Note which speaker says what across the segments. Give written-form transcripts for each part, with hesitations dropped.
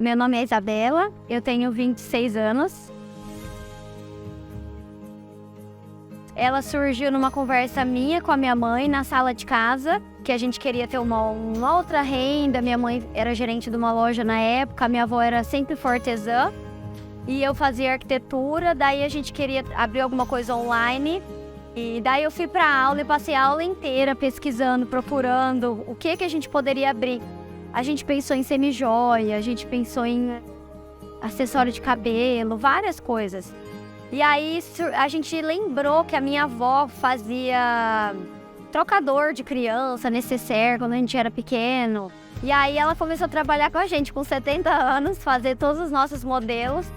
Speaker 1: Meu nome é Isabela, eu tenho 26 anos. Ela surgiu numa conversa minha com a minha mãe na sala de casa, que a gente queria ter uma outra renda. Minha mãe era gerente de uma loja na época, minha avó era sempre artesã e eu fazia arquitetura. Daí a gente queria abrir alguma coisa online e daí eu fui para aula e passei a aula inteira pesquisando, procurando o que a gente poderia abrir. A gente pensou em semijoia, a gente pensou em acessório de cabelo, várias coisas. E aí a gente lembrou que a minha avó fazia trocador de criança, nécessaire, quando a gente era pequeno. E aí ela começou a trabalhar com a gente com 70 anos, fazer todos os nossos modelos,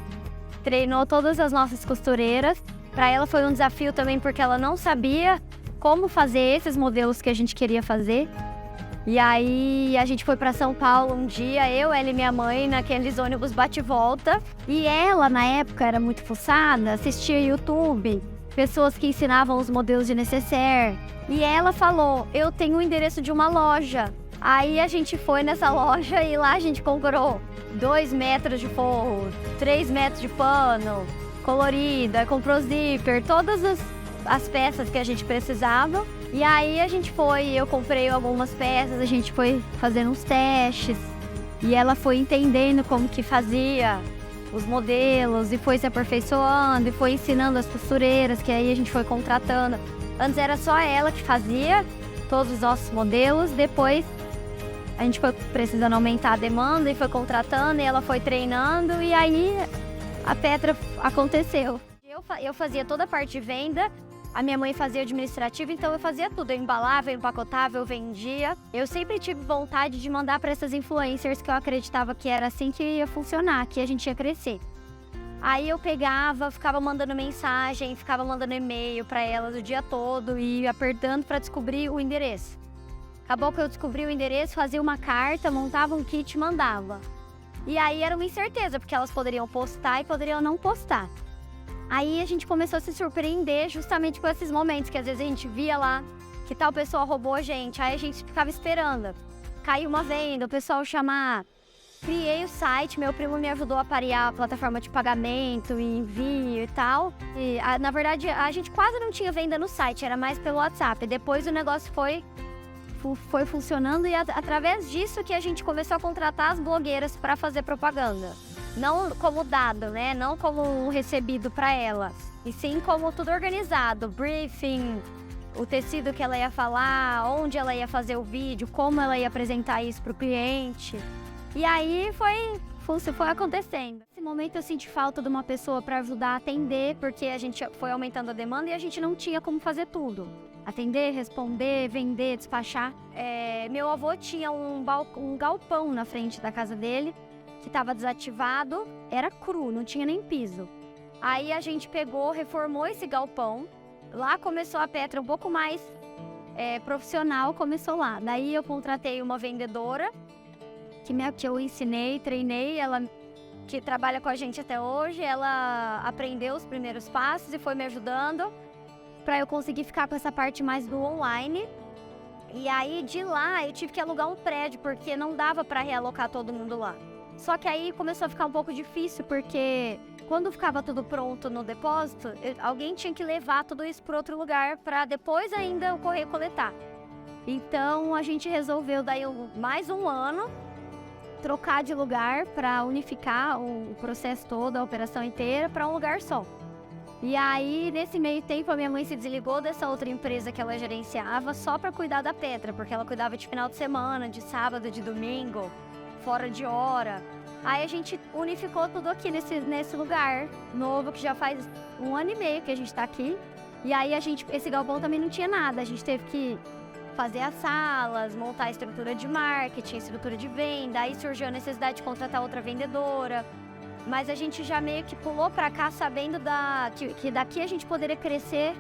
Speaker 1: treinou todas as nossas costureiras. Para ela foi um desafio também, porque ela não sabia como fazer esses modelos que a gente queria fazer. E aí a gente foi para São Paulo um dia, ela e minha mãe, naqueles ônibus bate-volta. E ela, na época, era muito fuçada, assistia YouTube, pessoas que ensinavam os modelos de nécessaire. E ela falou, eu tenho o endereço de uma loja. Aí a gente foi nessa loja e lá a gente comprou 2 metros de forro, 3 metros de pano, colorida, comprou zíper, todas as peças que a gente precisava. E aí a gente foi, eu comprei algumas peças, a gente foi fazendo uns testes. E ela foi entendendo como que fazia os modelos e foi se aperfeiçoando e foi ensinando as costureiras, que aí a gente foi contratando. Antes era só ela que fazia todos os nossos modelos, depois a gente foi precisando aumentar a demanda e foi contratando e ela foi treinando e aí a Petra aconteceu. Eu fazia toda a parte de venda. A minha mãe fazia administrativo, então eu fazia tudo. Eu embalava, eu empacotava, eu vendia. Eu sempre tive vontade de mandar para essas influencers que eu acreditava que era assim que ia funcionar, que a gente ia crescer. Aí eu pegava, ficava mandando mensagem, ficava mandando e-mail para elas o dia todo e apertando para descobrir o endereço. Acabou que eu descobri o endereço, fazia uma carta, montava um kit e mandava. E aí era uma incerteza, porque elas poderiam postar e poderiam não postar. Aí a gente começou a se surpreender justamente com esses momentos, que às vezes a gente via lá que tal pessoa roubou a gente, aí a gente ficava esperando. Caiu uma venda, o pessoal chamar. Criei o site, meu primo me ajudou a parear a plataforma de pagamento e envio e tal. E, na verdade, a gente quase não tinha venda no site, era mais pelo WhatsApp. Depois o negócio foi funcionando e através disso que a gente começou a contratar as blogueiras para fazer propaganda. Não como dado, né? Não como recebido para ela, e sim como tudo organizado, briefing, o tecido que ela ia falar, onde ela ia fazer o vídeo, como ela ia apresentar isso para o cliente. E aí foi acontecendo. Nesse momento eu senti falta de uma pessoa para ajudar a atender, porque a gente foi aumentando a demanda e a gente não tinha como fazer tudo. Atender, responder, vender, despachar. Meu avô tinha um galpão na frente da casa dele, que estava desativado, era cru, não tinha nem piso. Aí a gente pegou, reformou esse galpão. Lá começou a Petra um pouco mais profissional, começou lá. Daí eu contratei uma vendedora, que eu ensinei, treinei, ela que trabalha com a gente até hoje. Ela aprendeu os primeiros passos e foi me ajudando para eu conseguir ficar com essa parte mais do online. E aí de lá eu tive que alugar um prédio, porque não dava para realocar todo mundo lá. Só que aí começou a ficar um pouco difícil, porque quando ficava tudo pronto no depósito, alguém tinha que levar tudo isso para outro lugar para depois ainda o correio coletar. Então a gente resolveu daí mais um ano trocar de lugar para unificar o processo todo, a operação inteira, para um lugar só. E aí, nesse meio tempo, a minha mãe se desligou dessa outra empresa que ela gerenciava só para cuidar da Petra, porque ela cuidava de final de semana, de sábado, de domingo, fora de hora. Aí a gente unificou tudo aqui nesse lugar novo, que já faz 1 ano e meio que a gente tá aqui. E aí esse galpão também não tinha nada, a gente teve que fazer as salas, montar a estrutura de marketing, estrutura de venda. Aí surgiu a necessidade de contratar outra vendedora. Mas a gente já meio que pulou pra cá sabendo que daqui a gente poderia crescer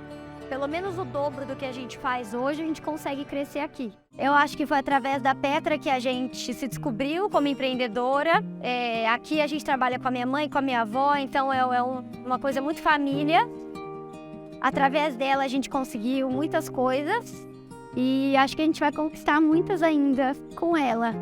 Speaker 1: pelo menos o dobro do que a gente faz hoje, a gente consegue crescer aqui. Eu acho que foi através da Petra que a gente se descobriu como empreendedora. Aqui a gente trabalha com a minha mãe, com a minha avó, então uma coisa muito família. Através dela a gente conseguiu muitas coisas e acho que a gente vai conquistar muitas ainda com ela.